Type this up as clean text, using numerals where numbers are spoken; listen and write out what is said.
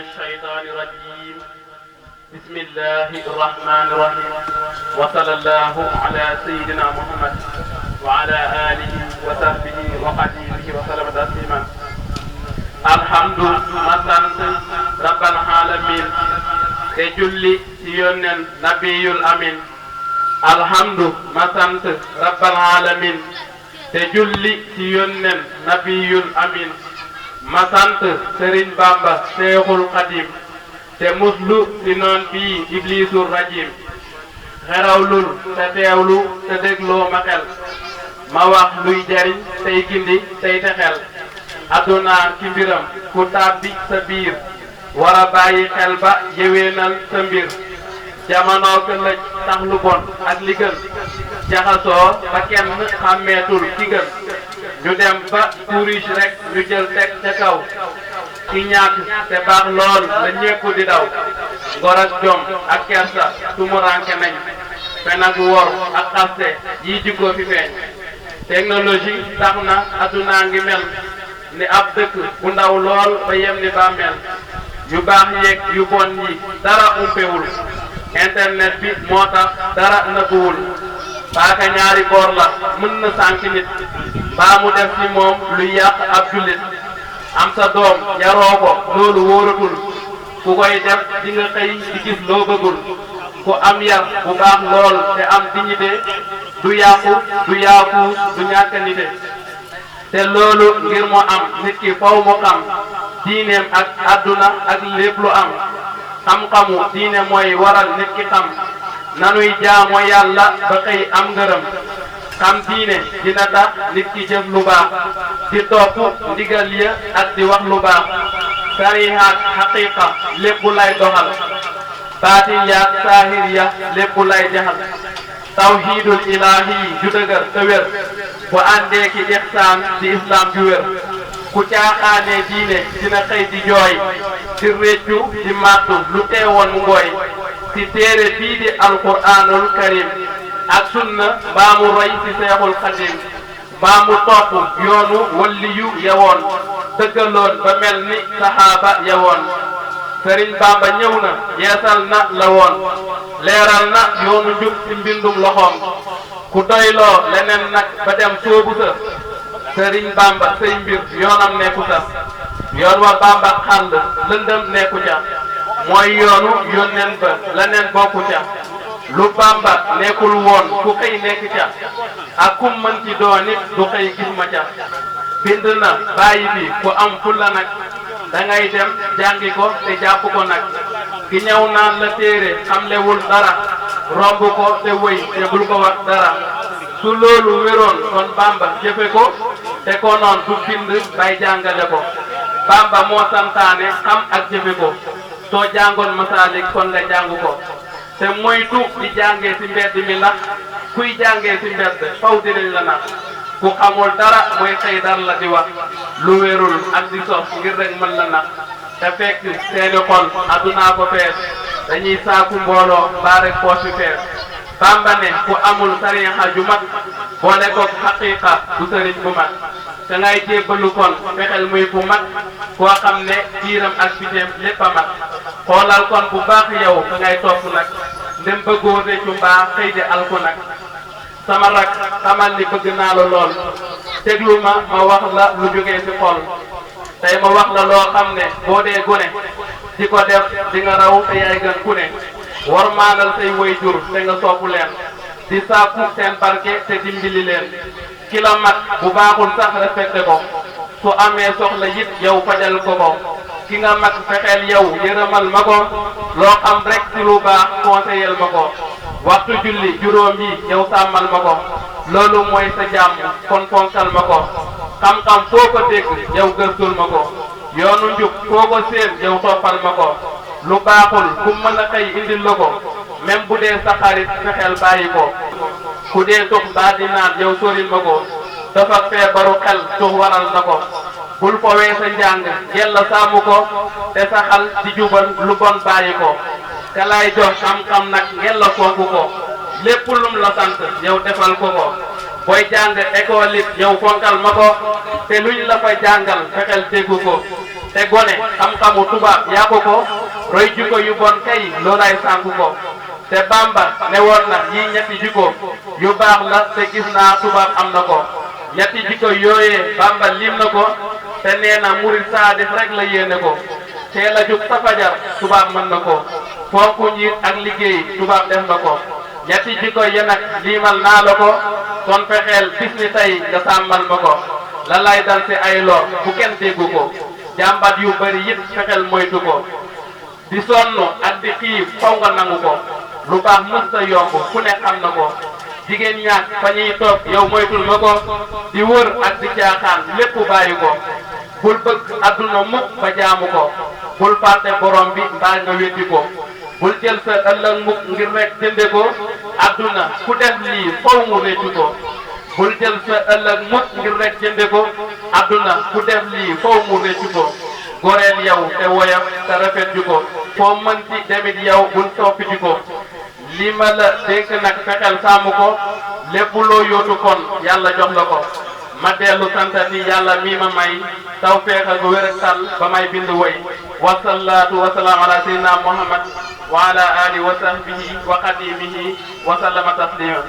الشيطان الرجيم بسم الله الرحمن الرحيم وصلى الله على سيدنا محمد وعلى آله وصحبه وقديمه وسلم تسليما الحمد مسانت رب العالمين تجلي سيونن نبي الأمين الحمد مسانت رب العالمين تجلي سيونن نبي الأمين مسانت سرين بامبا شيخ القديم te muslu ci noon bii iblisul rajim xerawlul te teewlu te dégloo ma xel ma wax luy jariñ tey gindi tey texel adduna ci mbiram ku tàbbi sa biir war a bàyyi xel ba yéwénal sa mbir jamono ko lëj tax lu bon ak li gën jaxasoo ba kenn xàmmeetul ki gën ñu dem ba tuurish rek ñu jël teg ca kaw ki ñàkk te baax lool la ñépp di daw ngor ak jom ak kersa tumuranke nañ fen ak wor ak xaste yi jikko fi feeñ technologie tax na adduna ngi mel ni ab dëkk bu ndaw lool ba yem ni bàmmeel yu baax yeeg yu bon yi dara umpewul internet bi moo tax dara nëbbuwul paaka ñaari boor la mën na sànk nit baa mu def ci moom luy yàq ab jullit am sa doom yaroo ko loolu wóoratul ku koy def di nga xëy di gis loo bëggul ku am yar bu baax lool te am dignité du yàqu du yaafuus du ñàkk nite te loolu ngir mu am nit ki faw mu xam diineem ak àdduna ak lépp lu am xam-xamu diine mooy waral nit ki xam nanuy jaamoo yàlla ba xëy am ngërëm xam diine dina tax nit ki jëf lu baax di topp ndigal ya ak di wax lu baax sarihaat xaqiqa lépp lay doxal baatin ya saahir ya lépp lay jaxal tawhidul ilahi ju dëgër te wér bu àndee ki ixsaan ci islam ju wér ku caaxaane diine dina xëy di jooy di réccu di màttu lu teewoon mu ngooy ci téere bii di alquranul karim ak sunna baa mu roy ci seexul xadim baa mu topp yoonu walliyu yawoon dëggaloon ba mel ni saxaaba yawoon sëriñ Bamba ñëw na yeesal na la woon leeral na yoonu njub ci mbindum loxoom ku doyloo leneen nag ba dem soobu sa sëriñ Bamba say mbir yoonam nekku sa yoon wa Bamba xàll lëndëm nekku ca mooy yoonu yónneen ba leneen bokku ca lu Bamba nekkul woon ku xëy nekk ca ak kum mën ci doon it du xëy gis ma ca bind na bàyyi bi ku am fulla nag da ngay dem jàngi ko te jàpp ko nag ki ñëw naan la téere xamlewul dara romb ko te wëy te bul ko wax dara su loolu wéroon kon Bamba jëfe ko te ko noon du bind bay jàngale ko Bamba moo santaane xam ak jëfe ko soo jàngoon masaalik kon nga jàng ko te moytu di jàngee ci mbedd mi la kuy jàngee ci mbedd faw dinañ la nax ku xamul dara mooy xëy dar la di wax lu wérul ak di sos ngir rek mën la nax te fekk seeni xol addunaa ko fees dañuy saaku mbooloo mbaa rek poos fi fees Bamba ne ku amul sariixa ju mat boole ko xaqiiqa du sëriñ bu mat te ngay jébbalu kon fexeel muy ku mat koo xam ne biiram ak biteem lépp a mat xoolal kon bu baax yow ka ngay topp nag ndem bëggoo réccu mbaa xëy di alku nag sama rak xamal ni bëgg naa la lool déglu ma wax la lu jógee ci xol tey ma wax la loo xam ne boo dee gune di ko def di nga raw te yaay gën ku ne war maanal say waajur te nga soppu leen di sàkku seen barke te dimbali leen ki la mat bu baaxul sax respecté ko su amee soxla yit yow fajal ko ko ki nga mag fexeel yow yërëmal ma ko loo xam rek ci lu baax conseillel ma ko waxtu julli juróom yi yow sàmmal ma ko loolu mooy sa jàmm kon fonkal ma ko xam-xam foo ko dégg yow gëstul ma ko yoonu njub foo ko séen yow toppal ma ko lu baaxul ku mën a xëy indil la ko même bu dee sa xarit fexeel bàyyi ko ku dee tux baa di naan yow soril ma ko dafa feebaru xel tux waral na ko bul fowee sa njàng yella sàmm ko te saxal di jubal lu bon bàyyi ko te lay jox xam-xam nag yella fonk ko lépp lum la sant yow defal ko ko booy jàng école it yow fonkal ma ko te luñ la fa jàngal fexeel déggu ko te gone xam-xamu tubaab yàqu ko roy jikko yu bon kay loolay sànku ko te Bamba ne woon na yi ñetti jikko yu baax la te gis naa tubaab am na ko ñetti jikko yooyee Bamba lim na ko te nee na murid saadix rek la yéene ko teel a jug sa fajar tubaab mën na ko fonku njiit ak liggéey tubaab def na ko ñetti jikko yi nag liimal naa la ko kon fexeel bis ni tey nga sàmmal ma ko la lay dal ci ay lor bu kenn déggu ko jàmbat yu bari yit fexeel moytu ko di sonn ak di xiif faw nga nangu ko lu baax mësta yomb ku ne xam na ko jigéen ñaak fa ñuy toog yow moytul ma ko di wër ak di caaxaan lépp bàyyi ko bul bëgg adduna mukk ba jaamu ko bul fàtte borom bi mbaa nga weddi ko bul jël sa ëllëg mukk ngir rek jënde ko adduna ku def lii faw mu réccu ko bul jël sa ëllëg mukk ngir rek jënde ko adduna ku def lii faw mu réccu ko goreel yow te woyam te rafet ju ko foo mën ci demit yow bul soppi ji ko li ma la dénk nag fexeel sàmm ko lépp loo yóotu kon yàlla jox la ko ma dellu santati yàlla mi ma may taw feexal bu wér ak sàll ba may bind woy wasalaatu wasalaam ala sayyidina muhammad wa ala alihi wa sahbihi wa qadimihi wa sallama taslima